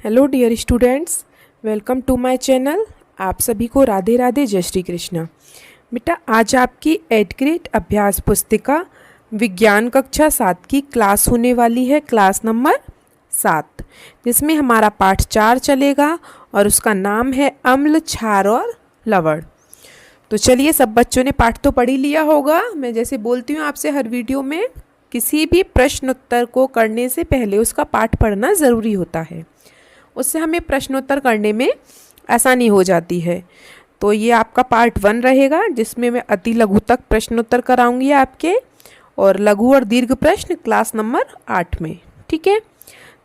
Hello dear students, welcome to my channel. आप सभी को राधे राधे, जय श्री कृष्णा। बेटा, आज आपकी 8th ग्रेड अभ्यास पुस्तिका विज्ञान कक्षा 7 की क्लास होने वाली है, क्लास नंबर 7, जिसमें हमारा पाठ 4 चलेगा और उसका नाम है अम्ल, क्षार और लवण। तो चलिए, सब बच्चों ने पाठ तो पढ़ ही लिया होगा। मैं जैसे बोलती हूँ आपसे हर वीडियो में, किसी भी प्रश्न उत्तर को करने से पहले उसका पाठ पढ़ना ज़रूरी होता है, उससे हमें प्रश्नोत्तर करने में आसानी हो जाती है। तो ये आपका पार्ट 1 रहेगा, जिसमें मैं अति लघु तक प्रश्नोत्तर कराऊंगी आपके, और लघु और दीर्घ प्रश्न क्लास नंबर 8 में। ठीक है,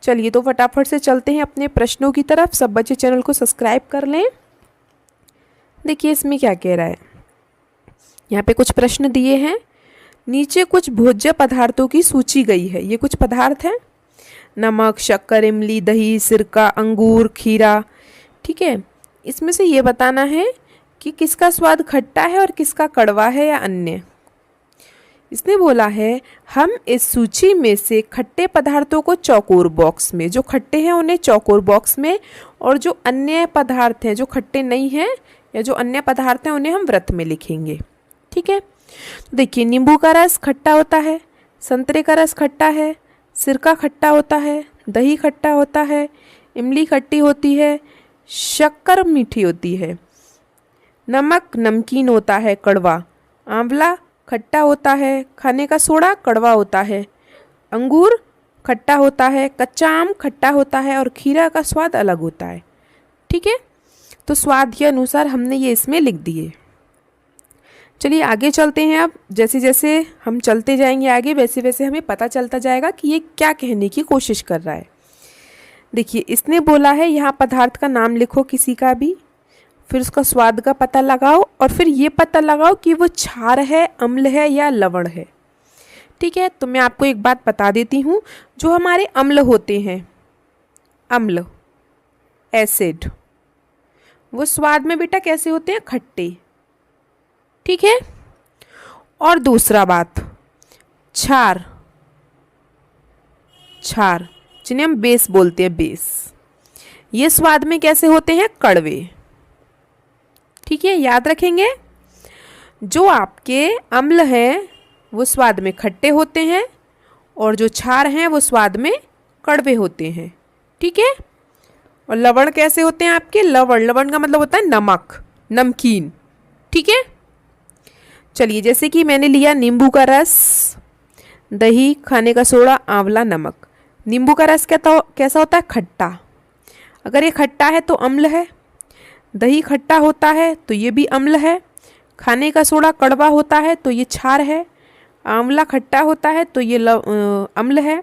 चलिए तो फटाफट से चलते हैं अपने प्रश्नों की तरफ। सब बच्चे चैनल को सब्सक्राइब कर लें। देखिए इसमें क्या कह रहा है। यहाँ पे कुछ प्रश्न दिए हैं। नीचे कुछ भोज्य पदार्थों की सूची गई है। ये कुछ पदार्थ हैं: नमक, शक्कर, इमली, दही, सिरका, अंगूर, खीरा। ठीक है, इसमें से ये बताना है कि किसका स्वाद खट्टा है और किसका कड़वा है या अन्य। इसने बोला है हम इस सूची में से खट्टे पदार्थों को चौकोर बॉक्स में, जो खट्टे हैं उन्हें चौकोर बॉक्स में, और जो अन्य पदार्थ हैं जो खट्टे नहीं हैं या जो अन्य पदार्थ हैं उन्हें हम वृत्त में लिखेंगे। ठीक है, तो देखिए, नींबू का रस खट्टा होता है, संतरे का रस खट्टा है, सिरका खट्टा होता है, दही खट्टा होता है, इमली खट्टी होती है, शक्कर मीठी होती है, नमक नमकीन होता है, कड़वा, आंवला खट्टा होता है, खाने का सोडा कड़वा होता है, अंगूर खट्टा होता है, कच्चा आम खट्टा होता है, और खीरा का स्वाद अलग होता है। ठीक है, तो स्वाद के अनुसार हमने ये इसमें लिख दिए। चलिए आगे चलते हैं। अब जैसे जैसे हम चलते जाएंगे आगे, वैसे वैसे हमें पता चलता जाएगा कि ये क्या कहने की कोशिश कर रहा है। देखिए, इसने बोला है यहाँ पदार्थ का नाम लिखो किसी का भी, फिर उसका स्वाद का पता लगाओ, और फिर ये पता लगाओ कि वो क्षार है, अम्ल है या लवण है। ठीक है, तो मैं आपको एक बात बता देती हूँ। जो हमारे अम्ल होते हैं, अम्ल, एसिड, वो स्वाद में बेटा कैसे होते हैं? खट्टे। ठीक है, और दूसरा बात, क्षार, क्षार जिन्हें हम बेस बोलते हैं, बेस, ये स्वाद में कैसे होते हैं? कड़वे। ठीक है, याद रखेंगे। जो आपके अम्ल हैं वो स्वाद में खट्टे होते हैं, और जो क्षार हैं वो स्वाद में कड़वे होते हैं। ठीक है, और लवण कैसे होते हैं आपके? लवण, लवण का मतलब होता है नमक, नमकीन। ठीक है, चलिए, जैसे कि मैंने लिया नींबू का रस, दही, खाने का सोडा, आंवला, नमक। नींबू का रस कैसा होता है? खट्टा। अगर ये खट्टा है तो अम्ल है। दही खट्टा होता है तो ये भी अम्ल है। खाने का सोडा कड़वा होता है तो ये क्षार है। आंवला खट्टा होता है तो ये अम्ल है।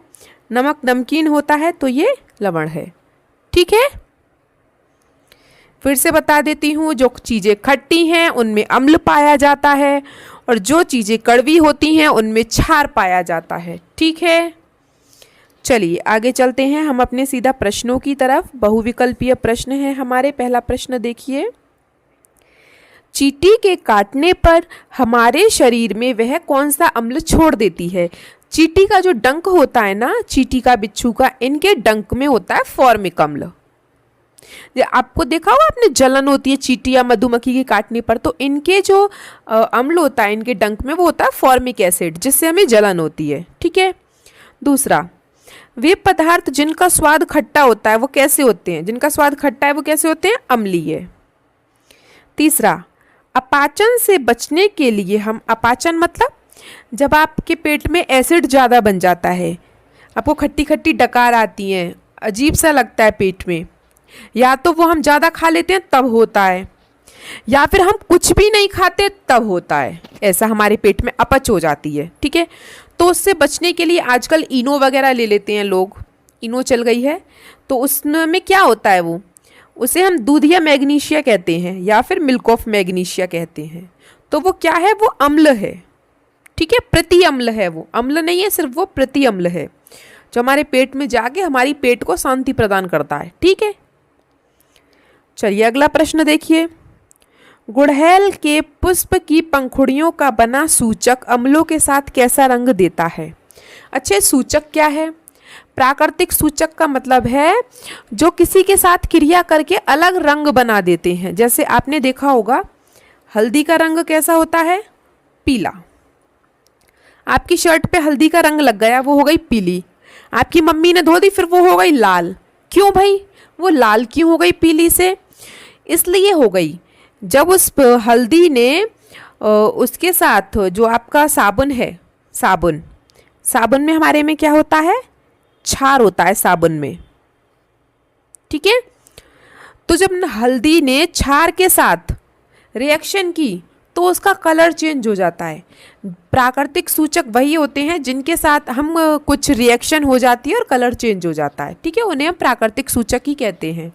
नमक नमकीन होता है तो ये लवण है। ठीक है, फिर से बता देती हूँ। जो चीज़ें खट्टी हैं उनमें अम्ल पाया जाता है, और जो चीज़ें कड़वी होती हैं उनमें क्षार पाया जाता है। ठीक है, चलिए आगे चलते हैं हम अपने सीधा प्रश्नों की तरफ। बहुविकल्पीय प्रश्न है हमारे। पहला प्रश्न देखिए, चींटी के काटने पर हमारे शरीर में वह कौन सा अम्ल छोड़ देती है? चींटी का जो डंक होता है ना, चींटी का, बिच्छू का, इनके डंक में होता है फॉर्मिक अम्ल। आपको देखा होगा आपने, जलन होती है चींटी या मधुमक्खी के काटने पर, तो इनके जो अम्ल होता है इनके डंक में, वो होता है फॉर्मिक एसिड, जिससे हमें जलन होती है। ठीक है, दूसरा, वे पदार्थ जिनका स्वाद खट्टा होता है वो कैसे होते हैं? जिनका स्वाद खट्टा है वो कैसे होते हैं? अम्लीय। तीसरा, अपाचन से बचने के लिए हम, अपाचन मतलब जब आपके पेट में एसिड ज़्यादा बन जाता है, आपको खट्टी खट्टी डकार आती है, अजीब सा लगता है पेट में, या तो वो हम ज़्यादा खा लेते हैं तब होता है, या फिर हम कुछ भी नहीं खाते तब होता है। ऐसा हमारे पेट में अपच हो जाती है। ठीक है, तो उससे बचने के लिए आजकल इनो वगैरह ले लेते हैं लोग। इनो चल गई है, तो उसमें क्या होता है, वो उसे हम दूधिया मैग्नीशिया कहते हैं, या फिर मिल्क ऑफ मैग्नीशिया कहते हैं। तो वो क्या है? वो अम्ल है। ठीक है, प्रति अम्ल है, वो अम्ल नहीं है सिर्फ, वो प्रति अम्ल है, जो हमारे पेट में जाके हमारी पेट को शांति प्रदान करता है। ठीक है, चलिए अगला प्रश्न देखिए। गुड़हल के पुष्प की पंखुड़ियों का बना सूचक अम्लों के साथ कैसा रंग देता है? अच्छे, सूचक क्या है? प्राकृतिक सूचक का मतलब है जो किसी के साथ क्रिया करके अलग रंग बना देते हैं। जैसे आपने देखा होगा हल्दी का रंग कैसा होता है, पीला। आपकी शर्ट पे हल्दी का रंग लग गया, वो हो गई पीली। आपकी मम्मी ने धो दी, फिर वो हो गई लाल। क्यों भाई, वो लाल क्यों हो गई पीली से? इसलिए हो गई जब उस हल्दी ने उसके साथ जो आपका साबुन है, साबुन में हमारे में क्या होता है, क्षार होता है साबुन में, ठीक है। तो जब हल्दी ने क्षार के साथ रिएक्शन की तो उसका कलर चेंज हो जाता है। प्राकृतिक सूचक वही होते हैं जिनके साथ हम कुछ रिएक्शन हो जाती है और कलर चेंज हो जाता है, ठीक है, उन्हें हम प्राकृतिक सूचक ही कहते हैं।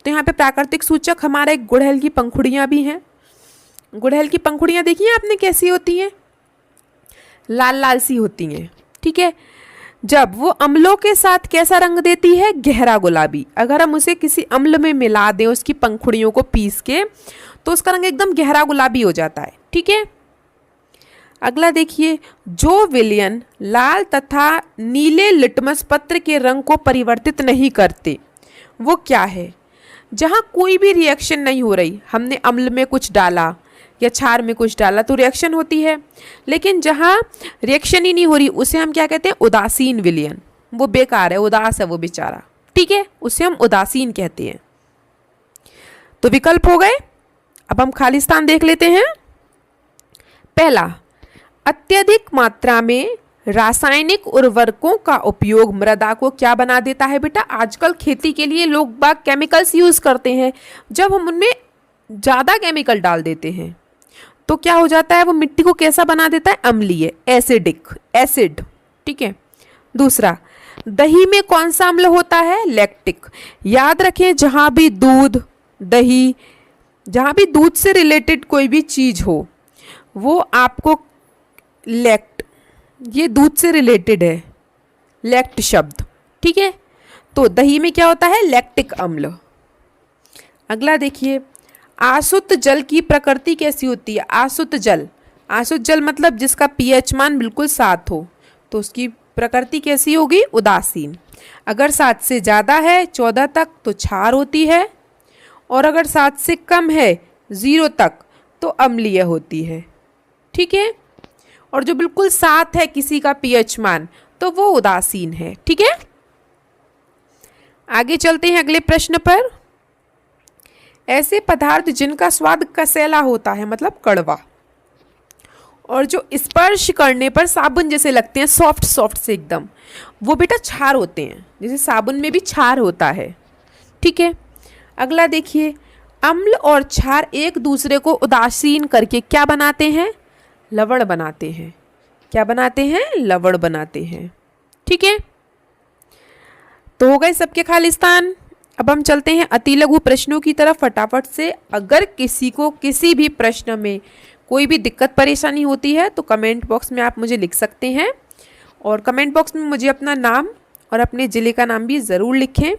तो यहाँ पे प्राकृतिक सूचक हमारे गुड़हल की पंखुड़ियाँ भी हैं। गुड़हल की पंखुड़ियाँ देखिए आपने कैसी होती हैं, लाल लाल सी होती हैं, ठीक है। जब वो अम्लों के साथ कैसा रंग देती है, गहरा गुलाबी। अगर हम उसे किसी अम्ल में मिला दें, उसकी पंखुड़ियों को पीस के, तो उसका रंग एकदम गहरा गुलाबी हो जाता है, ठीक है। अगला देखिए, जो विलयन लाल तथा नीले लिटमस पत्र के रंग को परिवर्तित नहीं करते वो क्या है? जहाँ कोई भी रिएक्शन नहीं हो रही, हमने अम्ल में कुछ डाला या क्षार में कुछ डाला तो रिएक्शन होती है, लेकिन जहाँ रिएक्शन ही नहीं हो रही उसे हम क्या कहते हैं, उदासीन विलयन। वो बेकार है, उदास है वो बेचारा, ठीक है, उसे हम उदासीन कहते हैं। तो विकल्प हो गए। अब हम खाली स्थान देख लेते हैं। पहला, अत्यधिक मात्रा में रासायनिक उर्वरकों का उपयोग मृदा को क्या बना देता है बेटा? आजकल खेती के लिए लोग बाग केमिकल्स यूज करते हैं। जब हम उनमें ज़्यादा केमिकल डाल देते हैं तो क्या हो जाता है, वो मिट्टी को कैसा बना देता है, अम्लीय, एसिड, ठीक है। दूसरा, दही में कौन सा अम्ल होता है, लैक्टिक। याद रखें, जहाँ भी दूध, दही, जहाँ भी दूध से रिलेटेड कोई भी चीज़ हो वो आपको ये दूध से रिलेटेड है, लैक्ट शब्द, ठीक है। तो दही में क्या होता है, लैक्टिक अम्ल। अगला देखिए, आसुत जल की प्रकृति कैसी होती है? आसुत जल मतलब जिसका पीएच मान बिल्कुल 7 हो, तो उसकी प्रकृति कैसी होगी, उदासीन। अगर 7 से ज़्यादा है, 14 तक, तो क्षार होती है, और अगर 7 से कम है, 0 तक, तो अम्लीय होती है, ठीक है। और जो बिल्कुल 7 है किसी का पीएच मान, तो वो उदासीन है, ठीक है। आगे चलते हैं अगले प्रश्न पर। ऐसे पदार्थ जिनका स्वाद कसैला होता है, मतलब कड़वा, और जो स्पर्श करने पर साबुन जैसे लगते हैं, सॉफ्ट से एकदम, वो बेटा क्षार होते हैं। जैसे साबुन में भी क्षार होता है, ठीक है। अगला देखिए, अम्ल और क्षार एक दूसरे को उदासीन करके क्या बनाते हैं, लवण बनाते हैं। क्या बनाते हैं, लवण बनाते हैं, ठीक है। तो हो गए सबके खाली स्थान। अब हम चलते हैं अति लघु प्रश्नों की तरफ फटाफट से। अगर किसी को किसी भी प्रश्न में कोई भी दिक्कत परेशानी होती है तो कमेंट बॉक्स में आप मुझे लिख सकते हैं, और कमेंट बॉक्स में मुझे अपना नाम और अपने ज़िले का नाम भी ज़रूर लिखें,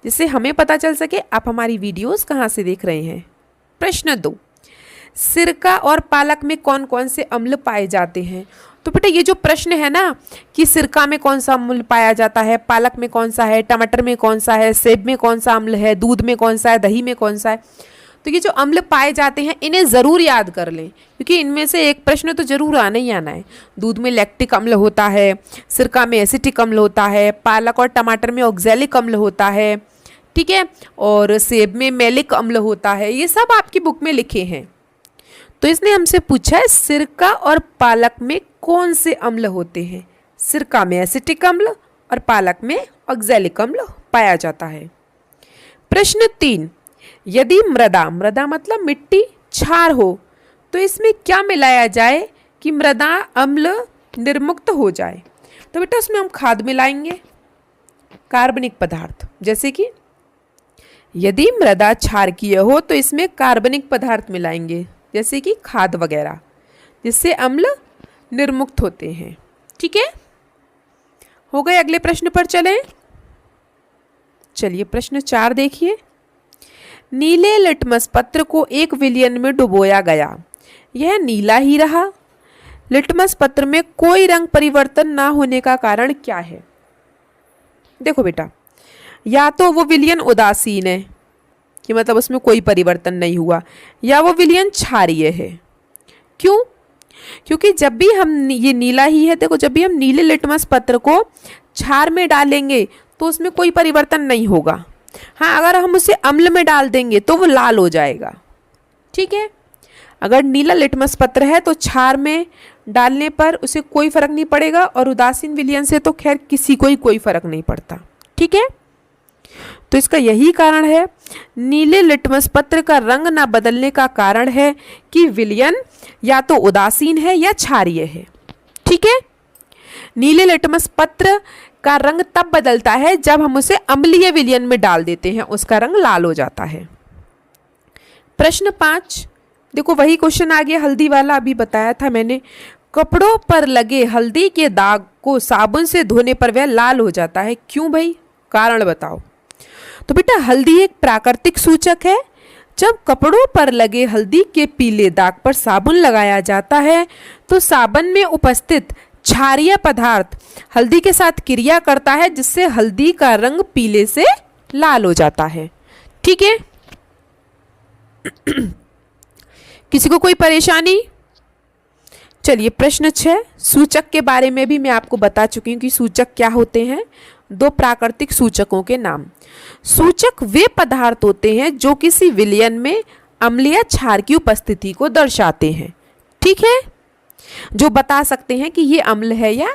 जिससे हमें पता चल सके आप हमारी वीडियोस कहाँ से देख रहे हैं। प्रश्न 2, सिरका और पालक में कौन कौन से अम्ल पाए जाते हैं? तो बेटा ये जो प्रश्न है ना कि सिरका में कौन सा अम्ल पाया जाता है, पालक में कौन सा है, टमाटर में कौन सा है, सेब में कौन सा अम्ल है, दूध में कौन सा है, दही में कौन सा है, तो ये जो अम्ल पाए जाते हैं इन्हें ज़रूर याद कर लें, क्योंकि इनमें से एक प्रश्न तो जरूर आना ही आना है। दूध में लैक्टिक अम्ल होता है, सिरका में एसिटिक अम्ल होता है, पालक और टमाटर में ऑक्सैलिक अम्ल होता है, ठीक है, और सेब में मैलिक अम्ल होता है। ये सब आपकी बुक में लिखे हैं। तो इसने हमसे पूछा है सिरका और पालक में कौन से अम्ल होते हैं? सिरका में एसिटिक अम्ल और पालक में ऑक्सैलिक अम्ल पाया जाता है। प्रश्न 3, यदि मृदा मतलब मिट्टी क्षार हो तो इसमें क्या मिलाया जाए कि मृदा अम्ल निर्मुक्त हो जाए? तो बेटा उसमें हम खाद मिलाएंगे, कार्बनिक पदार्थ। जैसे कि यदि मृदा क्षारकीय हो तो इसमें कार्बनिक पदार्थ मिलाएंगे, जैसे कि खाद वगैरह, जिससे अम्ल निर्मुक्त होते हैं, ठीक है। हो गए, अगले प्रश्न पर चलें। चलिए प्रश्न 4 देखिए। नीले लिटमस पत्र को एक विलयन में डुबोया गया, यह नीला ही रहा। लिटमस पत्र में कोई रंग परिवर्तन ना होने का कारण क्या है? देखो बेटा, या तो वो विलयन उदासीन है कि मतलब उसमें कोई परिवर्तन नहीं हुआ, या वो विलयन क्षारीय है। क्यों? क्योंकि जब भी हम, ये नीला ही है, देखो जब भी हम नीले लिटमस पत्र को क्षार में डालेंगे तो उसमें कोई परिवर्तन नहीं होगा। हाँ, अगर हम उसे अम्ल में डाल देंगे तो वो लाल हो जाएगा। ठीक है, अगर नीला लिटमस पत्र है तो क्षार में डालने पर उसे कोई फर्क नहीं पड़ेगा, और उदासीन विलयन से तो खैर किसी को ही कोई फर्क नहीं पड़ता। ठीक है, तो इसका यही कारण है, नीले लिटमस पत्र का रंग ना बदलने का कारण है कि विलयन या तो उदासीन है या क्षारीय है। ठीक है, नीले लिटमस पत्र का रंग तब बदलता है जब हम उसे अम्लीय विलयन में डाल देते हैं, उसका रंग लाल हो जाता है। प्रश्न 5, देखो वही क्वेश्चन आ गया हल्दी वाला, अभी बताया था मैंने। कपड़ों पर लगे हल्दी के दाग को साबुन से धोने पर वह लाल हो जाता है, क्यों भाई? कारण बताओ। तो बेटा, हल्दी एक प्राकृतिक सूचक है। जब कपड़ों पर लगे हल्दी के पीले दाग पर साबुन लगाया जाता है तो साबुन में उपस्थित क्षारीय पदार्थ हल्दी के साथ क्रिया करता है, जिससे हल्दी का रंग पीले से लाल हो जाता है। ठीक है, किसी को कोई परेशानी? चलिए प्रश्न 6, सूचक के बारे में भी मैं आपको बता चुकी हूँ कि सूचक क्या होते हैं। 2 प्राकृतिक सूचकों के नाम। सूचक वे पदार्थ होते हैं जो किसी विलयन में अम्ल या क्षार की उपस्थिति को दर्शाते हैं। ठीक है, जो बता सकते हैं कि ये अम्ल है या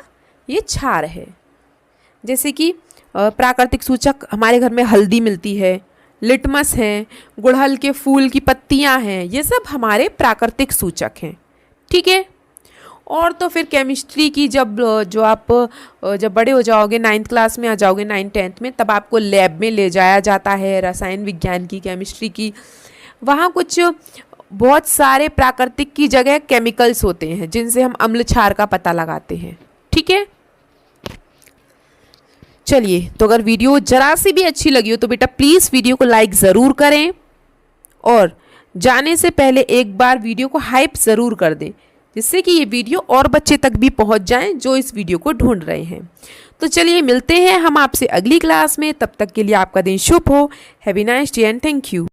ये क्षार है। जैसे कि प्राकृतिक सूचक हमारे घर में हल्दी मिलती है, लिटमस है, गुड़हल के फूल की पत्तियां हैं, ये सब हमारे प्राकृतिक सूचक हैं। ठीक है, और तो फिर केमिस्ट्री की जब बड़े हो जाओगे, 9th क्लास में आ जाओगे, 9th 10th में, तब आपको लैब में ले जाया जाता है रसायन विज्ञान की, केमिस्ट्री की। वहाँ कुछ बहुत सारे प्राकृतिक की जगह केमिकल्स होते हैं जिनसे हम अम्ल क्षार का पता लगाते हैं। ठीक है, चलिए, तो अगर वीडियो जरा सी भी अच्छी लगी हो तो बेटा प्लीज़ वीडियो को लाइक ज़रूर करें, और जाने से पहले एक बार वीडियो को हाइप ज़रूर कर दें, जिससे कि ये वीडियो और बच्चे तक भी पहुंच जाएं जो इस वीडियो को ढूंढ रहे हैं। तो चलिए मिलते हैं हम आपसे अगली क्लास में, तब तक के लिए आपका दिन शुभ हो। Have a nice day and thank you.